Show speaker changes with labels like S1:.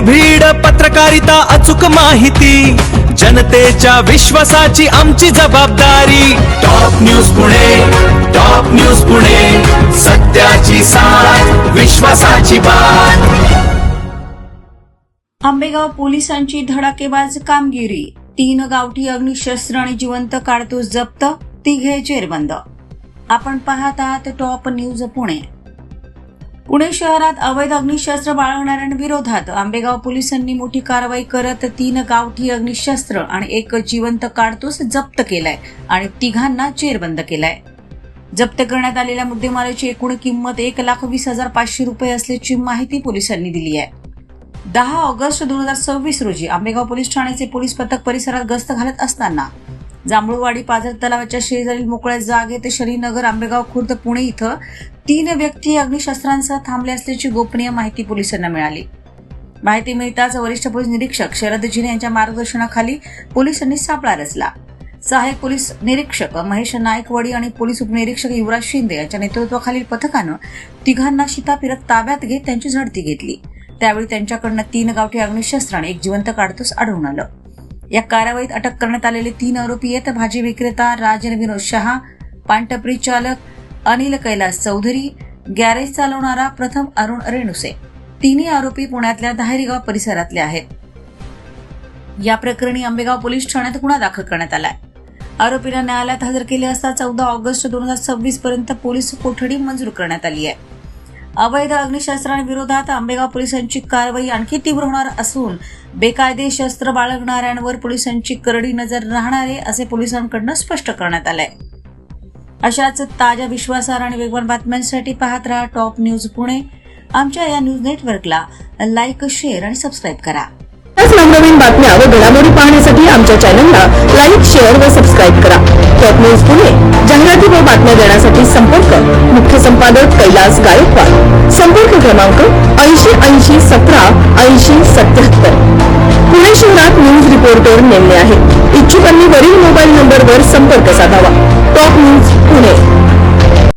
S1: निर्भीड पत्रकारिता अचूक माहिती जनतेच्या विश्वासाची आमची जबाबदारी। Top news Pune, top news Pune, सत्याची साथ विश्वासाची बात।
S2: आंबेगाव पोलिसांची धडाकेबाज कामगिरी, 3 गावठी अग्निशस्त्र आणि जिवंत काडतूस जप्त, 3 जेरबंद। आपण पाहत आहात टॉप न्यूज पुणे। पुणे शहरात अवैध अग्निशस्त्र बाळगणाऱ्यांविरोधात आंबेगाव पोलिसांनी मोठी कारवाई करत 3 गावठी अग्निशस्त्र आणि 1 जिवंत काडतूस जप्त केलाय आणि 3 जेरबंद केलाय। जप्त करण्यात आलेल्या मुद्देमालाची एकूण किंमत 1,20,500 रुपये असल्याची माहिती पोलिसांनी दिली आहे। 10 ऑगस्ट 2026 रोजी आंबेगाव पोलीस ठाण्याचे पोलीस पथक परिसरात गस्त घालत असताना जांभूळवाडी पाझर तलावाच्या शेजारील मोकळ्या जागेत शरीनगर आंबेगाव खुर्द पुणे इथं 3 व्यक्ती अग्निशस्त्रांसह थांबले असल्याची गोपनीय माहिती पोलिसांना मिळाली। माहिती मिळताच वरिष्ठ पोलीस निरीक्षक शरद जिने यांच्या मार्गदर्शनाखाली पोलिसांनी सापळा रचला। सहाय्यक पोलीस निरीक्षक महेश नायकवडी आणि पोलीस उपनिरीक्षक युवराज शिंदे यांच्या नेतृत्वाखालील पथकानं 3 शिताफिरत ताब्यात घेत त्यांची झडती घेतली। त्यावेळी त्यांच्याकडनं 3 गावठी अग्निशस्त्र आणि 1 जिवंत काडतूस आढळून आलं। या कारवाईत अटक करण्यात आलेले 3 आरोपी आहेत भाजी विक्रेता राजन विनोद शहा, पानटपरी चालक अनिल कैलास चौधरी, गॅरेज चालवणारा प्रथम अरुण रेणुसे। 3 आरोपी पुण्यातल्या धायरीगाव परिसरातले आहेत। या प्रकरणी आंबेगाव पोलीस ठाण्यात गुन्हा दाखल करण्यात आलाय। आरोपीला न्यायालयात हजर केले असता 14 ऑगस्ट 2026 पर्यंत पोलीस कोठडी मंजूर करण्यात आली आहे। अवैध अग्निशस्त्रांविरोधात आंबेगाव पोलिसांची कारवाई आणखी तीव्र होणार असून बेकायदे शस्त्र बाळगणाऱ्यांवर पोलिसांची करडी नजर राहणार आहे असे पोलिसांकडून स्पष्ट करण्यात आलंय। अशाच ताज्या विश्वासार्ह आणि वेगवान बातम्यांसाठी पाहत रहा टॉप न्यूज पुणे। आमच्या या न्यूज नेटवर्कला लाईक, शेअर आणि सबस्क्राईब करा।
S3: नवनवीन बातम्या व घडामोडी पाहण्यासाठी आमच्या चॅनलला लाईक, शेअर व सबस्क्राईब करा। टॉप न्यूज पुणे जाहिराती व बातम्या देण्यासाठी संपर्क मुख्य संपादक कैलास गायकवाड, संपर्क क्रमांक 8080 17 80 77। पुणे शहरात न्यूज रिपोर्टर नेमले आहे। इच्छुकांनी वरील मोबाईल नंबरवर संपर्क साधावा। Top news Pune.